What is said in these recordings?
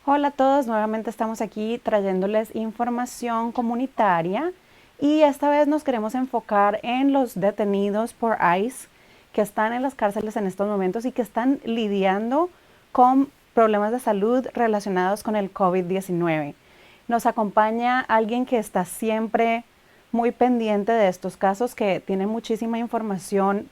Hola a todos, nuevamente estamos aquí trayéndoles información comunitaria y esta vez nos queremos enfocar en los detenidos por ICE que están en las cárceles en estos momentos y que están lidiando con problemas de salud relacionados con el COVID-19. Nos acompaña alguien que está siempre muy pendiente de estos casos, que tiene muchísima información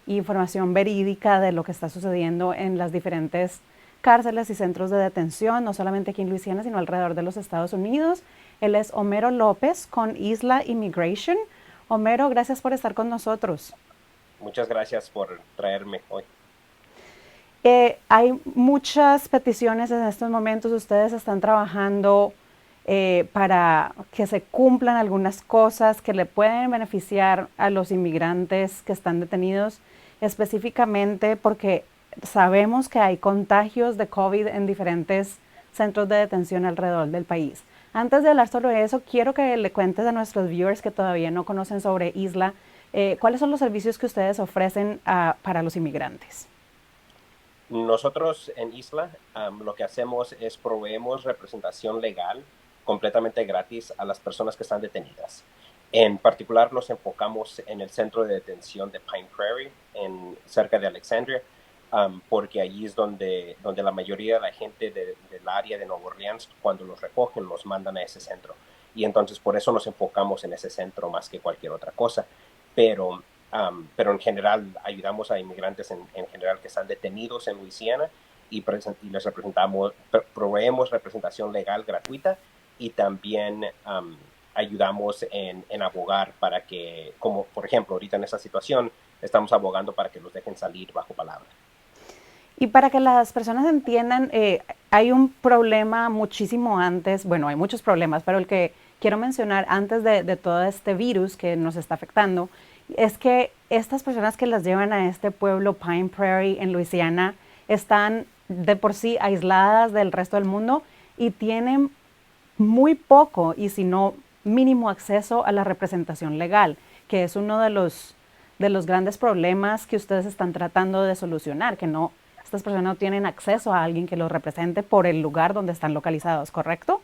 verídica de lo que está sucediendo en las diferentes cárceles y centros de detención, no solamente aquí en Luisiana, sino alrededor de los Estados Unidos. Él es Homero López con Isla Immigration. Homero, gracias por estar con nosotros. Muchas gracias por traerme hoy. Hay muchas peticiones en estos momentos. Ustedes están trabajando para que se cumplan algunas cosas que le pueden beneficiar a los inmigrantes que están detenidos, específicamente porque sabemos que hay contagios de COVID en diferentes centros de detención alrededor del país. Antes de hablar sobre eso, quiero que le cuentes a nuestros viewers que todavía no conocen sobre Isla, cuáles son los servicios que ustedes ofrecen para los inmigrantes. Nosotros en Isla lo que hacemos es proveemos representación legal completamente gratis a las personas que están detenidas. En particular nos enfocamos en el centro de detención de Pine Prairie, cerca de Alexandria, porque allí es donde la mayoría de la gente del área de Nueva Orleans, cuando los recogen, los mandan a ese centro. Y entonces por eso nos enfocamos en ese centro más que cualquier otra cosa. Pero pero en general ayudamos a inmigrantes en general que están detenidos en Luisiana y les proveemos representación legal gratuita y también ayudamos en abogar para que, como por ejemplo, ahorita en esta situación, estamos abogando para que los dejen salir bajo palabra. Y para que las personas entiendan, hay un problema muchísimo antes, bueno, hay muchos problemas, pero el que quiero mencionar antes de todo este virus que nos está afectando, es que estas personas que las llevan a este pueblo Pine Prairie en Luisiana están de por sí aisladas del resto del mundo y tienen muy poco y si no mínimo acceso a la representación legal, que es uno de los grandes problemas que ustedes están tratando de solucionar, que no, estas personas no tienen acceso a alguien que los represente por el lugar donde están localizados, ¿correcto?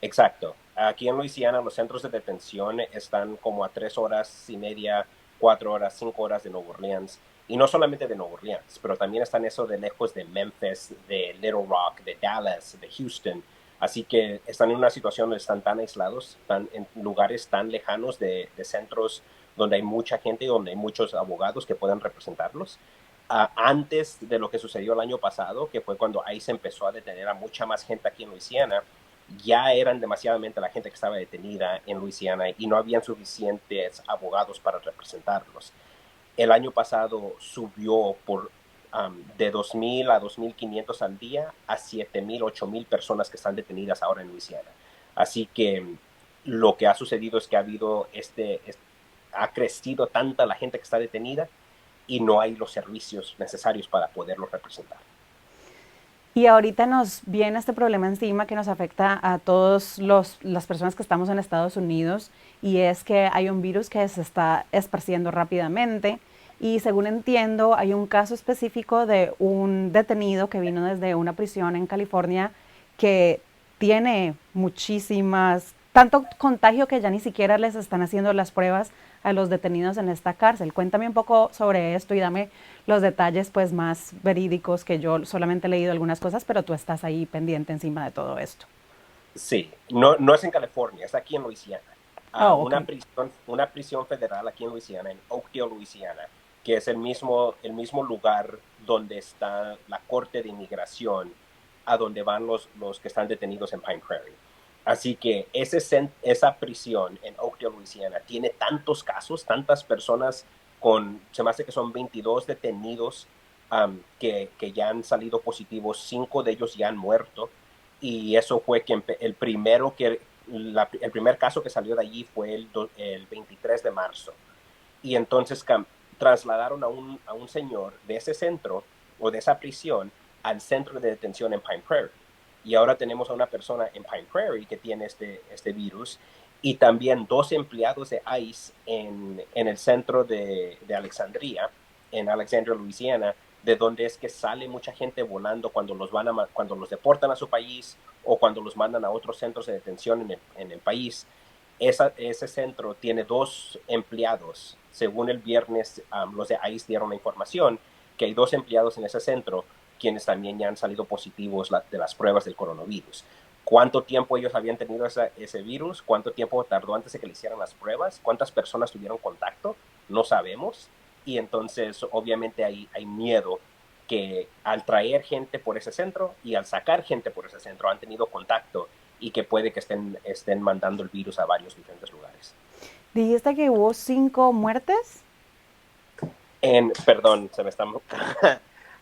Exacto. Aquí en Luisiana los centros de detención están como a 3 horas y media, 4 horas, 5 horas de Nueva Orleans. Y no solamente de Nueva Orleans, pero también están eso de lejos de Memphis, de Little Rock, de Dallas, de Houston. Así que están en una situación donde están tan aislados, están en lugares tan lejanos de centros donde hay mucha gente y donde hay muchos abogados que puedan representarlos. Antes de lo que sucedió el año pasado, que fue cuando ICE empezó a detener a mucha más gente aquí en Luisiana, ya eran demasiadamente la gente que estaba detenida en Luisiana y no habían suficientes abogados para representarlos. El año pasado subió de 2,000 a 2,500 al día a 7,000, 8,000 personas que están detenidas ahora en Luisiana. Así que lo que ha sucedido es que ha crecido tanta la gente que está detenida y no hay los servicios necesarios para poderlos representar. Y ahorita nos viene este problema encima que nos afecta a todas las personas que estamos en Estados Unidos y es que hay un virus que se está esparciendo rápidamente y según entiendo hay un caso específico de un detenido que vino desde una prisión en California que tiene muchísimas, tanto contagio que ya ni siquiera les están haciendo las pruebas a los detenidos en esta cárcel. Cuéntame un poco sobre esto y dame los detalles pues más verídicos, que yo solamente he leído algunas cosas, pero tú estás ahí pendiente encima de todo esto. Sí, no, no es en California, es aquí en Luisiana. Oh, ok. Una prisión federal aquí en Luisiana, en Oakdale, Luisiana, que es el mismo lugar donde está la Corte de Inmigración, a donde van los que están detenidos en Pine Prairie. Así que esa prisión en Oakdale, Luisiana, tiene tantos casos, tantas personas se me hace que son 22 detenidos que ya han salido positivos, 5 de ellos ya han muerto y eso fue que el primer caso que salió de allí fue el 23 de marzo. Y entonces trasladaron a un señor de ese centro o de esa prisión al centro de detención en Pine Prairie. Y ahora tenemos a una persona en Pine Prairie que tiene este virus y también dos empleados de ICE en el centro de Alexandria, en Alexandria, Louisiana, de dónde es que sale mucha gente volando cuando cuando los deportan a su país o cuando los mandan a otros centros de detención en el país. Ese centro tiene 2 empleados. Según el viernes, los de ICE dieron la información que hay 2 empleados en ese centro quienes también ya han salido positivos de las pruebas del coronavirus. ¿Cuánto tiempo ellos habían tenido ese virus? ¿Cuánto tiempo tardó antes de que le hicieran las pruebas? ¿Cuántas personas tuvieron contacto? No sabemos. Y entonces, obviamente, hay miedo que al traer gente por ese centro y al sacar gente por ese centro han tenido contacto y que puede que estén mandando el virus a varios diferentes lugares. Dijiste que hubo 5 muertes. Perdón, se me está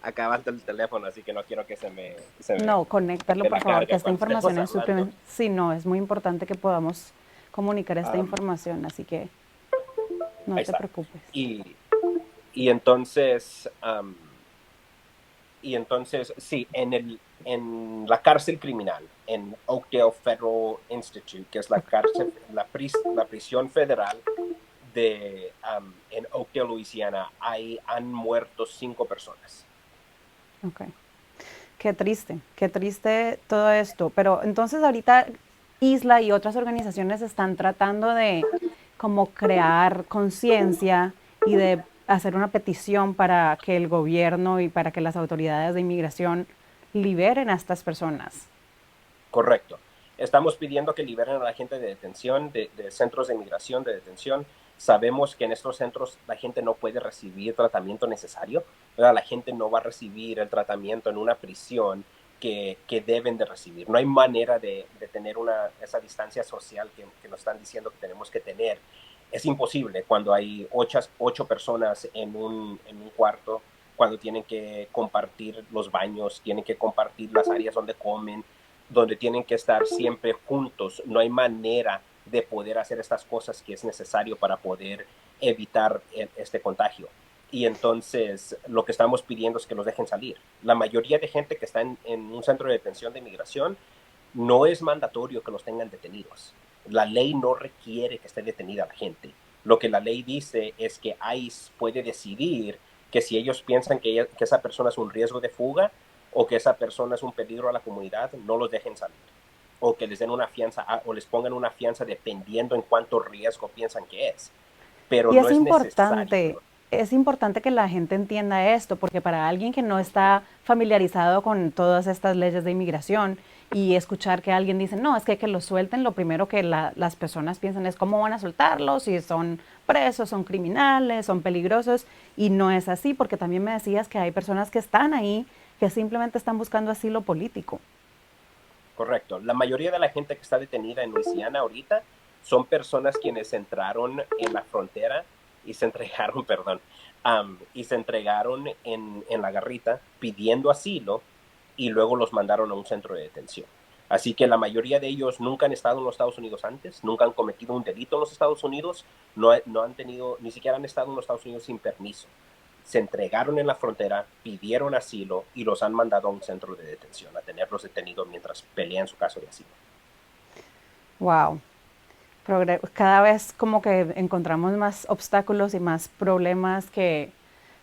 acabando el teléfono, así que no quiero que se me No, conéctalo corte por la favor, que carga esta cuando información estemos es hablando. supremamente... Sí, no, es muy importante que podamos comunicar esta Um, información, así que no Ahí te está. preocupes. Y, y entonces, sí, en la cárcel criminal, en Oakdale Federal Institute, que es la cárcel, la prisión federal en Oakdale, Luisiana, han muerto 5 personas. Ok. Qué triste todo esto. Pero entonces ahorita Isla y otras organizaciones están tratando de como crear conciencia y de hacer una petición para que el gobierno y para que las autoridades de inmigración liberen a estas personas. Correcto. Estamos pidiendo que liberen a la gente de detención, de centros de inmigración, de detención. Sabemos que en estos centros la gente no puede recibir tratamiento necesario, ¿verdad? La gente no va a recibir el tratamiento en una prisión que deben de recibir. No hay manera de tener esa distancia social que nos están diciendo que tenemos que tener. Es imposible cuando hay 8 personas en un cuarto, cuando tienen que compartir los baños, tienen que compartir las áreas donde comen, donde tienen que estar siempre juntos. No hay manera de poder hacer estas cosas que es necesario para poder evitar este contagio. Y entonces lo que estamos pidiendo es que los dejen salir. La mayoría de gente que está en un centro de detención de inmigración no es mandatorio que los tengan detenidos. La ley no requiere que esté detenida la gente. Lo que la ley dice es que ICE puede decidir que si ellos piensan que esa persona es un riesgo de fuga o que esa persona es un peligro a la comunidad, no los dejen salir. O que les den una fianza o les pongan una fianza dependiendo en cuánto riesgo piensan que es. Pero Y no es necesario. es importante que la gente entienda esto, porque para alguien que no está familiarizado con todas estas leyes de inmigración y escuchar que alguien dice, no, es que los suelten, lo primero que las personas piensan es cómo van a soltarlos, si son presos, son criminales, son peligrosos, y no es así, porque también me decías que hay personas que están ahí que simplemente están buscando asilo político. Correcto. La mayoría de la gente que está detenida en Luisiana ahorita son personas quienes entraron en la frontera y se entregaron, perdón, y se entregaron en la garrita pidiendo asilo y luego los mandaron a un centro de detención. Así que la mayoría de ellos nunca han estado en los Estados Unidos antes, nunca han cometido un delito en los Estados Unidos, no han tenido, ni siquiera han estado en los Estados Unidos sin permiso. Se entregaron en la frontera, pidieron asilo y los han mandado a un centro de detención, a tenerlos detenidos mientras pelean su caso de asilo. Wow. Cada vez como que encontramos más obstáculos y más problemas que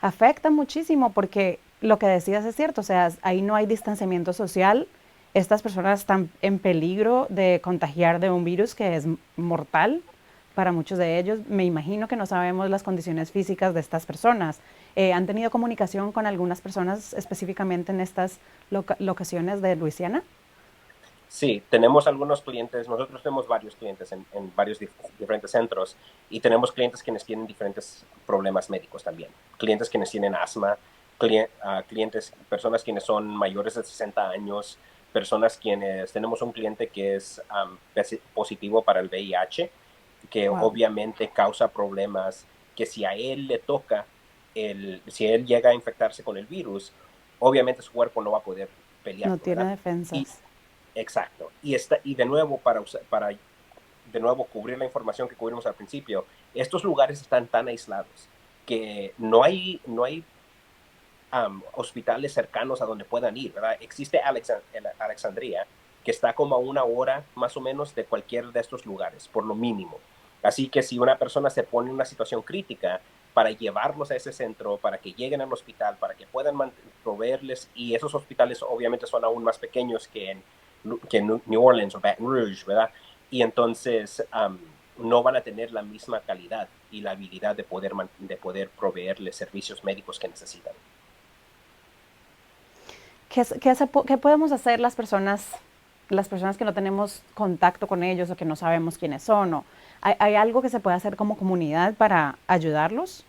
afectan muchísimo porque lo que decías es cierto, o sea, ahí no hay distanciamiento social, estas personas están en peligro de contagiar de un virus que es mortal para muchos de ellos. Me imagino que no sabemos las condiciones físicas de estas personas. ¿Han tenido comunicación con algunas personas específicamente en estas locaciones de Luisiana? Sí, tenemos algunos clientes, nosotros tenemos varios clientes en varios diferentes centros y tenemos clientes quienes tienen diferentes problemas médicos también. Clientes quienes tienen asma, clientes, personas quienes son mayores de 60 años, personas quienes, tenemos un cliente que es positivo para el VIH, que Wow, obviamente causa problemas que si a él le toca, si él llega a infectarse con el virus, obviamente su cuerpo no va a poder no pelearlo, tiene ¿verdad? Y defensas. exacto. Y de nuevo, para de nuevo cubrir la información que cubrimos al principio, estos lugares están tan aislados que no hay hospitales cercanos a donde puedan ir, ¿verdad? Existe Alexandria, que está como a 1 hora más o menos de cualquier de estos lugares, por lo mínimo. Así que si una persona se pone en una situación crítica, para llevarlos a ese centro, para que lleguen al hospital, para que puedan proveerles, y esos hospitales obviamente son aún más pequeños que en New Orleans o Baton Rouge, ¿verdad? Y entonces no van a tener la misma calidad y la habilidad de poder proveerles servicios médicos que necesitan. ¿Qué podemos hacer las personas que no tenemos contacto con ellos o que no sabemos quiénes son? ¿Hay algo que se puede hacer como comunidad para ayudarlos?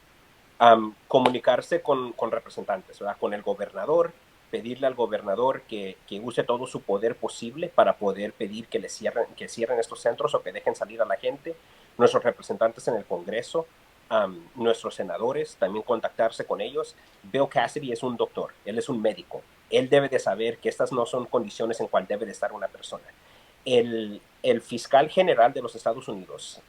Comunicarse con representantes, ¿verdad? Con el gobernador, pedirle al gobernador que use todo su poder posible para poder pedir que cierren estos centros o que dejen salir a la gente. Nuestros representantes en el Congreso, nuestros senadores, también contactarse con ellos. Bill Cassidy es un doctor, él es un médico. Él debe de saber que estas no son condiciones en cuales debe de estar una persona. El fiscal general de los Estados Unidos,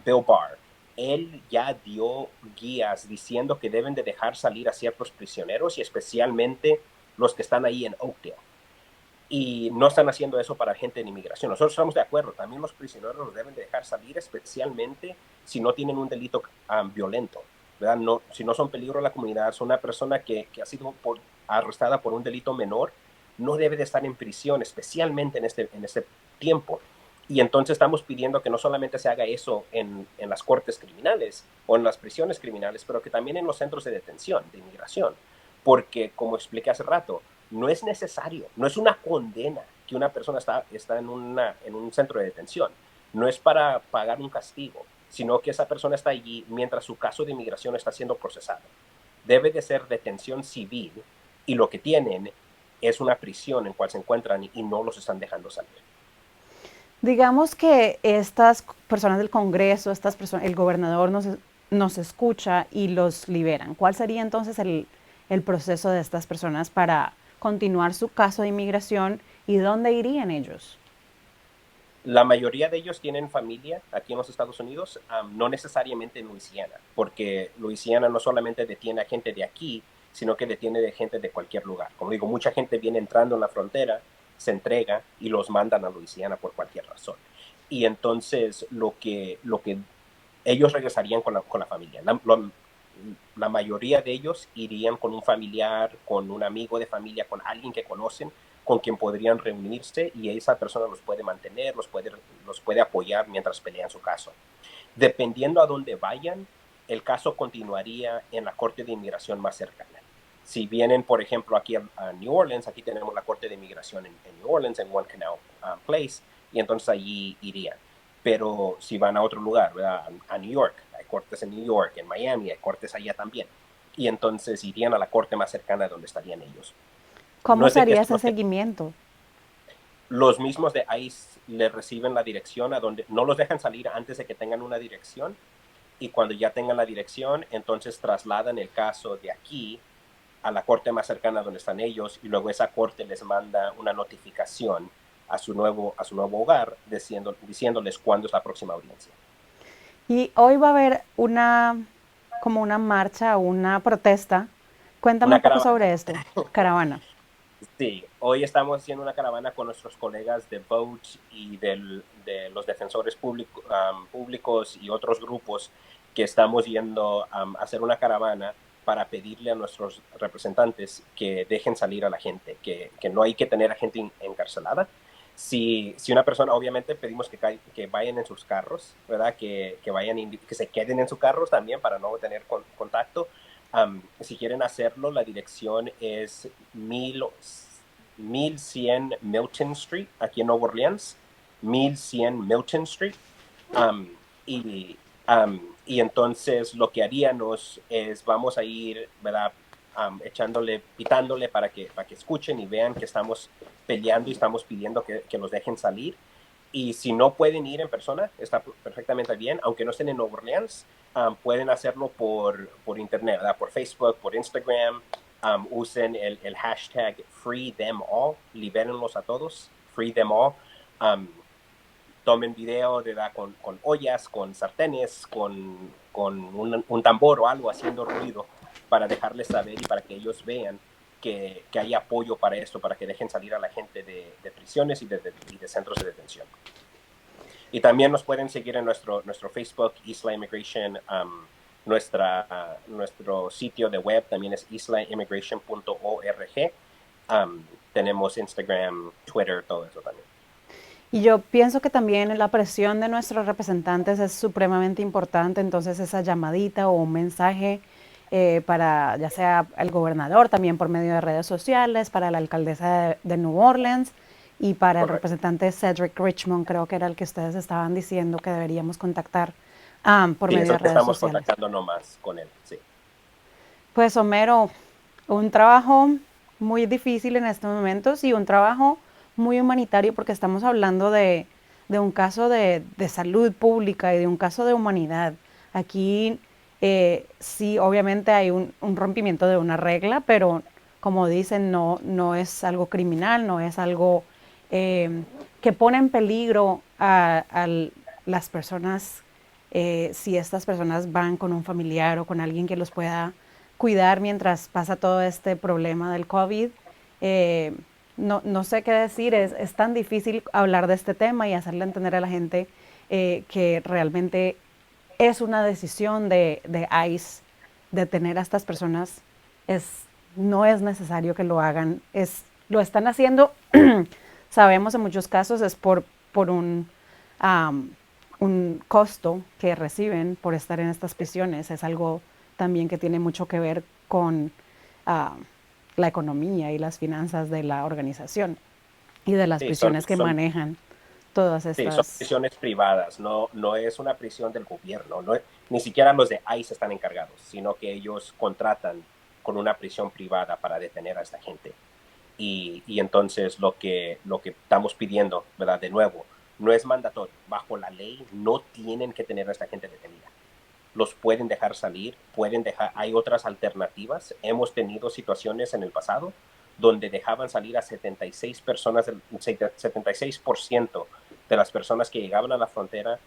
Bill Barr, él ya dio guías diciendo que deben de dejar salir a ciertos prisioneros y especialmente los que están ahí en Oakdale. Y no están haciendo eso para gente en inmigración. Nosotros estamos de acuerdo, también los prisioneros los deben de dejar salir, especialmente si no tienen un delito violento, ¿verdad? No, si no son peligro a la comunidad, son una persona que ha sido arrestada por un delito menor, no debe de estar en prisión, especialmente en este tiempo. Y entonces estamos pidiendo que no solamente se haga eso en las cortes criminales o en las prisiones criminales, pero que también en los centros de detención, de inmigración. Porque, como expliqué hace rato, no es necesario, no es una condena que una persona está en un centro de detención. No es para pagar un castigo, sino que esa persona está allí mientras su caso de inmigración está siendo procesado. Debe de ser detención civil y lo que tienen es una prisión en cual se encuentran y no los están dejando salir. Digamos que estas personas del Congreso, el gobernador nos escucha y los liberan. ¿Cuál sería entonces el proceso de estas personas para continuar su caso de inmigración y dónde irían ellos? La mayoría de ellos tienen familia aquí en los Estados Unidos, no necesariamente en Luisiana, porque Luisiana no solamente detiene a gente de aquí, sino que detiene de gente de cualquier lugar. Como digo, mucha gente viene entrando en la frontera, se entrega y los mandan a Luisiana por cualquier razón. Y entonces lo que ellos regresarían con la familia. La mayoría de ellos irían con un familiar, con un amigo de familia, con alguien que conocen, con quien podrían reunirse y esa persona los puede mantener, los puede apoyar mientras pelean su caso. Dependiendo a dónde vayan, el caso continuaría en la Corte de Inmigración más cercana. Si vienen, por ejemplo, aquí a New Orleans, aquí tenemos la Corte de Inmigración en New Orleans, en One Canal Place, y entonces allí irían. Pero si van a otro lugar, ¿verdad? A New York, hay cortes en New York, en Miami, hay cortes allá también. Y entonces irían a la corte más cercana donde estarían ellos. No ¿Cómo es de que sería esto ese no esté. seguimiento? Los mismos de ICE le reciben la dirección a donde no los dejan salir antes de que tengan una dirección y cuando ya tengan la dirección, entonces trasladan el caso de aquí a la corte más cercana donde están ellos y luego esa corte les manda una notificación a su nuevo hogar diciéndoles cuándo es la próxima audiencia. Y hoy va a haber como una marcha, una protesta. Cuéntame un Una poco caravana. sobre esto. Caravana. Sí, hoy estamos haciendo una caravana con nuestros colegas de Vote y de los defensores públicos y otros grupos que estamos yendo a hacer una caravana para pedirle a nuestros representantes que dejen salir a la gente, que no hay que tener a gente encarcelada. Si una persona, obviamente pedimos que vayan en sus carros, ¿verdad? Que se queden en sus carros también para no tener contacto. Si quieren hacerlo, la dirección es 1100 Milton Street, aquí en Nueva Orleans. 1100 Milton Street. Um, y, y entonces lo que haríamos es vamos a ir, ¿verdad? Pitándole para que escuchen y vean que estamos peleando y estamos pidiendo que los dejen salir. Y si no pueden ir en persona, está perfectamente bien, aunque no estén en Nueva Orleans, pueden hacerlo por internet, ¿verdad? Por Facebook, por Instagram. Usen el hashtag FreeThemAll, libérenlos a todos, FreeThemAll. Um, Tomen video con ollas, con sartenes, con un tambor o algo haciendo ruido para dejarles saber y para que ellos vean que hay apoyo para esto, para que dejen salir a la gente de prisiones y de centros de detención. Y también nos pueden seguir en nuestro Facebook, Isla Immigration, Nuestro sitio de web también es islaimmigration.org. Tenemos Instagram, Twitter, todo eso también. Y yo pienso que también la presión de nuestros representantes es supremamente importante, entonces esa llamadita o un mensaje para ya sea el gobernador, también por medio de redes sociales, para la alcaldesa de New Orleans y para el Correcto. representante Cedric Richmond, creo que era el que ustedes estaban diciendo que deberíamos contactar por Sí, medio eso de es lo que redes estamos sociales. contactando nomás con él, sí. Pues Homero, un trabajo muy difícil en estos momentos y un trabajo muy humanitario porque estamos hablando de un caso de salud pública y de un caso de humanidad. Aquí sí, obviamente hay un rompimiento de una regla, pero como dicen, no es algo criminal, no es algo que pone en peligro a las personas si estas personas van con un familiar o con alguien que los pueda cuidar mientras pasa todo este problema del COVID. No sé qué decir, es tan difícil hablar de este tema y hacerle entender a la gente que realmente es una decisión de ICE detener a estas personas. Es, no es necesario que lo hagan, lo están haciendo, sabemos en muchos casos es por um, un costo que reciben por estar en estas prisiones. Es algo también que tiene mucho que ver con uh, la economía y las finanzas de la organización y de las Sí, prisiones que manejan todas sí, son estas. prisiones privadas, no es una prisión del gobierno, ni siquiera los de ICE están encargados, sino que ellos contratan con una prisión privada para detener a esta gente. Y entonces lo que estamos pidiendo, ¿verdad? De nuevo, no es mandatorio. Bajo la ley no tienen que tener a esta gente detenida. Los pueden dejar salir, hay otras alternativas. Hemos tenido situaciones en el pasado donde dejaban salir a 76 personas, 76% de las personas que llegaban a la frontera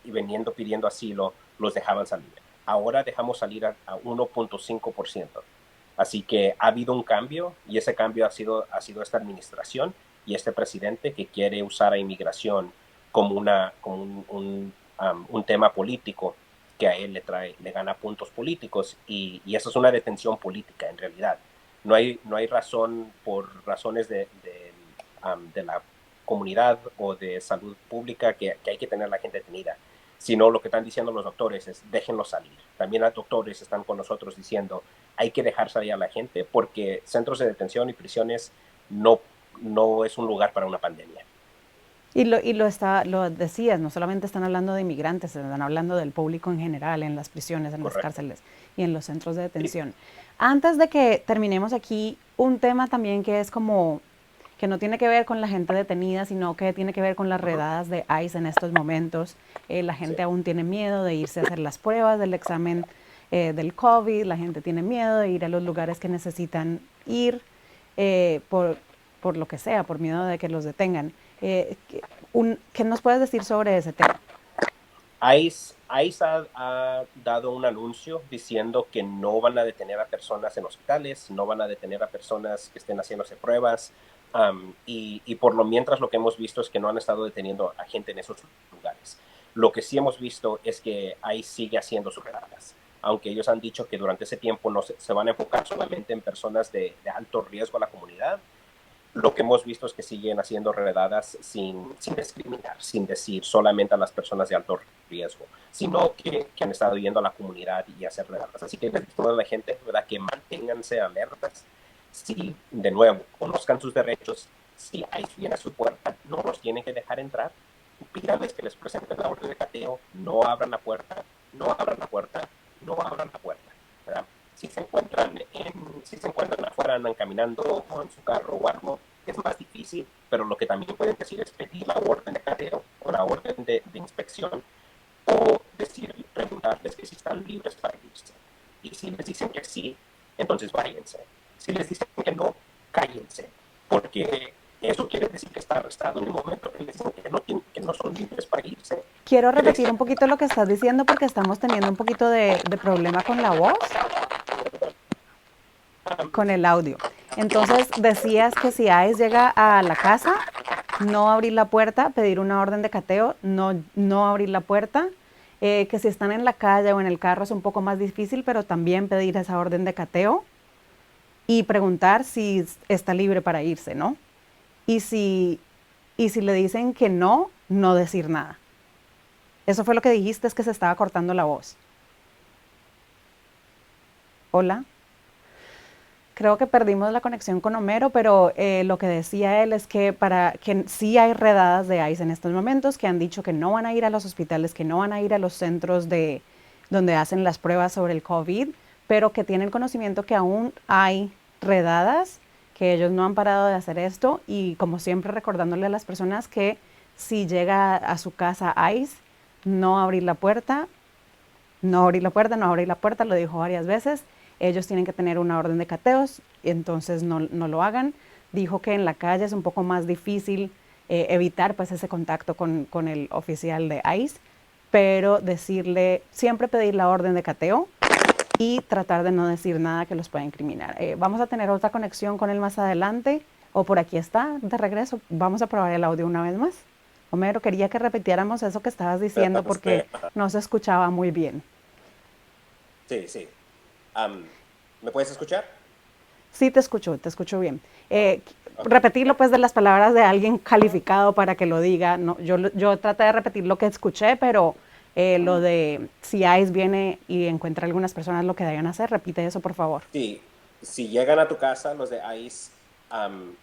y veniendo pidiendo asilo, los dejaban salir. Ahora dejamos salir a 1.5%. Así que ha habido un cambio y ese cambio ha sido esta administración y este presidente que quiere usar a inmigración como, un tema político que a él le gana puntos políticos y eso es una detención política en realidad. No hay razón por razones de la comunidad o de salud pública que hay que tener a la gente detenida, sino lo que están diciendo los doctores es déjenlos salir. También los doctores están con nosotros diciendo hay que dejar salir a la gente porque centros de detención y prisiones no, no es un lugar para una pandemia. Lo decías, no solamente están hablando de inmigrantes, están hablando del público en general, en las prisiones, en las Correcto. cárceles y en los centros de Sí, detención. Antes de que terminemos aquí, un tema también que es como, que no tiene que ver con la gente detenida, sino que tiene que ver con las redadas de ICE en estos momentos. La sí. gente aún tiene miedo de irse a hacer las pruebas del examen del COVID, la gente tiene miedo de ir a los lugares que necesitan ir eh, por, por lo que sea, por miedo de que los detengan. ¿Qué nos puedes decir sobre ese tema? ICE ha dado un anuncio diciendo que no van a detener a personas en hospitales, no van a detener a personas que estén haciéndose pruebas, y por lo mientras lo que hemos visto es que no han estado deteniendo a gente en esos lugares. Lo que sí hemos visto es que ICE sigue haciendo sus redadas, aunque ellos han dicho que durante ese tiempo no se van a enfocar solamente en personas de alto riesgo a la comunidad. Lo que hemos visto es que siguen haciendo redadas sin discriminar, sin decir solamente a las personas de alto riesgo, sino que han estado yendo a la comunidad y hacer redadas. Así que toda la gente, ¿verdad? Que manténganse alertas. Si, de nuevo, conozcan sus derechos, si hay viene a su puerta, no los tienen que dejar entrar. Pídanles que les presenten la orden de cateo, no abran la puerta, no abran la puerta, no abran la puerta, ¿verdad? Si se encuentran afuera, andan caminando o en su carro o algo, es más difícil, pero lo que también pueden decir es pedir la orden de cateo o la orden de inspección o preguntarles que si están libres para irse. Y si les dicen que sí, entonces váyanse. Si les dicen que no, cállense, porque eso quiere decir que está arrestado en el momento que les dicen que no son libres para irse. Quiero repetir un poquito lo que estás diciendo porque estamos teniendo un poquito de problema con la voz, con el audio. Entonces decías que si ICE llega a la casa, no abrir la puerta, pedir una orden de cateo, no abrir la puerta, que si están en la calle o en el carro es un poco más difícil, pero también pedir esa orden de cateo y preguntar si está libre para irse, ¿no? Y si, y si le dicen que no, no decir nada. Eso fue lo que dijiste, es que se estaba cortando la voz. Hola. Creo que perdimos la conexión con Homero, pero lo que decía él es que para que sí hay redadas de ICE en estos momentos, que han dicho que no van a ir a los hospitales, que no van a ir a los centros de donde hacen las pruebas sobre el COVID, pero que tienen conocimiento que aún hay redadas, que ellos no han parado de hacer esto y como siempre recordándole a las personas que si llega a su casa ICE, no abrir la puerta, no abrir la puerta, no abrir la puerta, lo dijo varias veces. Ellos tienen que tener una orden de cateos, entonces no lo hagan. Dijo que en la calle es un poco más difícil evitar pues ese contacto con el oficial de ICE, pero decirle, siempre pedir la orden de cateo y tratar de no decir nada que los pueda incriminar. Vamos a tener otra conexión con él más adelante, o por aquí está, de regreso. Vamos a probar el audio una vez más. Homero, quería que repitiéramos eso que estabas diciendo porque no se escuchaba muy bien. Sí, sí. ¿Me puedes escuchar? Sí, te escucho bien. Okay. Repetirlo pues de las palabras de alguien calificado para que lo diga. No, yo traté de repetir lo que escuché, pero lo de si ICE viene y encuentra algunas personas lo que deben hacer, repite eso por favor. Sí, si llegan a tu casa los de ICE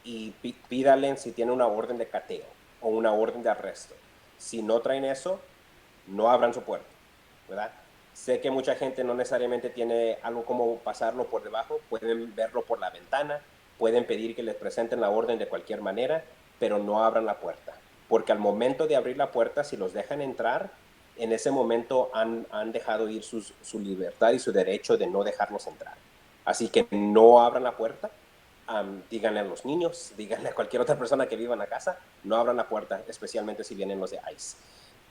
y pídalen si tiene una orden de cateo o una orden de arresto. Si no traen eso, no abran su puerta, ¿verdad? Sé que mucha gente no necesariamente tiene algo como pasarlo por debajo, pueden verlo por la ventana, pueden pedir que les presenten la orden de cualquier manera, pero no abran la puerta, porque al momento de abrir la puerta, si los dejan entrar, en ese momento han dejado ir su libertad y su derecho de no dejarlos entrar. Así que no abran la puerta, díganle a los niños, díganle a cualquier otra persona que viva en la casa, no abran la puerta, especialmente si vienen los de ICE.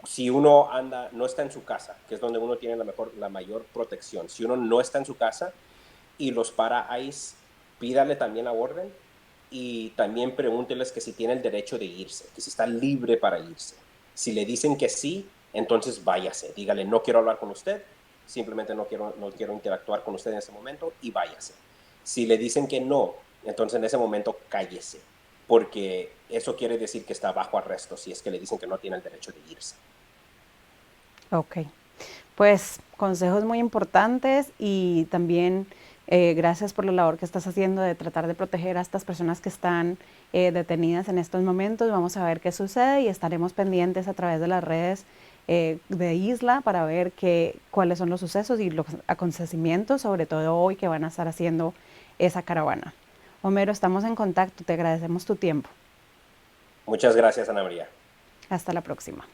Si uno no está en su casa, que es donde uno tiene la mayor protección, si uno no está en su casa y los para ICE, pídale también la orden y también pregúnteles que si tiene el derecho de irse, que si está libre para irse. Si le dicen que sí, entonces váyase, dígale no quiero hablar con usted, simplemente no quiero interactuar con usted en ese momento y váyase. Si le dicen que no, entonces en ese momento cállese, porque eso quiere decir que está bajo arresto si es que le dicen que no tiene el derecho de irse. Ok, pues consejos muy importantes y también gracias por la labor que estás haciendo de tratar de proteger a estas personas que están detenidas en estos momentos. Vamos a ver qué sucede y estaremos pendientes a través de las redes de Isla para ver cuáles son los sucesos y los acontecimientos, sobre todo hoy que van a estar haciendo esa caravana. Homero, estamos en contacto, te agradecemos tu tiempo. Muchas gracias, Ana María. Hasta la próxima.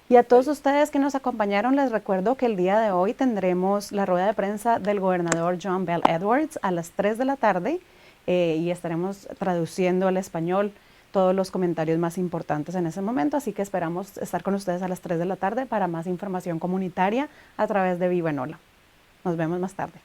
Y a todos ustedes que nos acompañaron, les recuerdo que el día de hoy tendremos la rueda de prensa del gobernador John Bell Edwards a las 3 de la tarde y estaremos traduciendo al español todos los comentarios más importantes en ese momento, así que esperamos estar con ustedes a las 3 de la tarde para más información comunitaria a través de Viva en Ola. Nos vemos más tarde.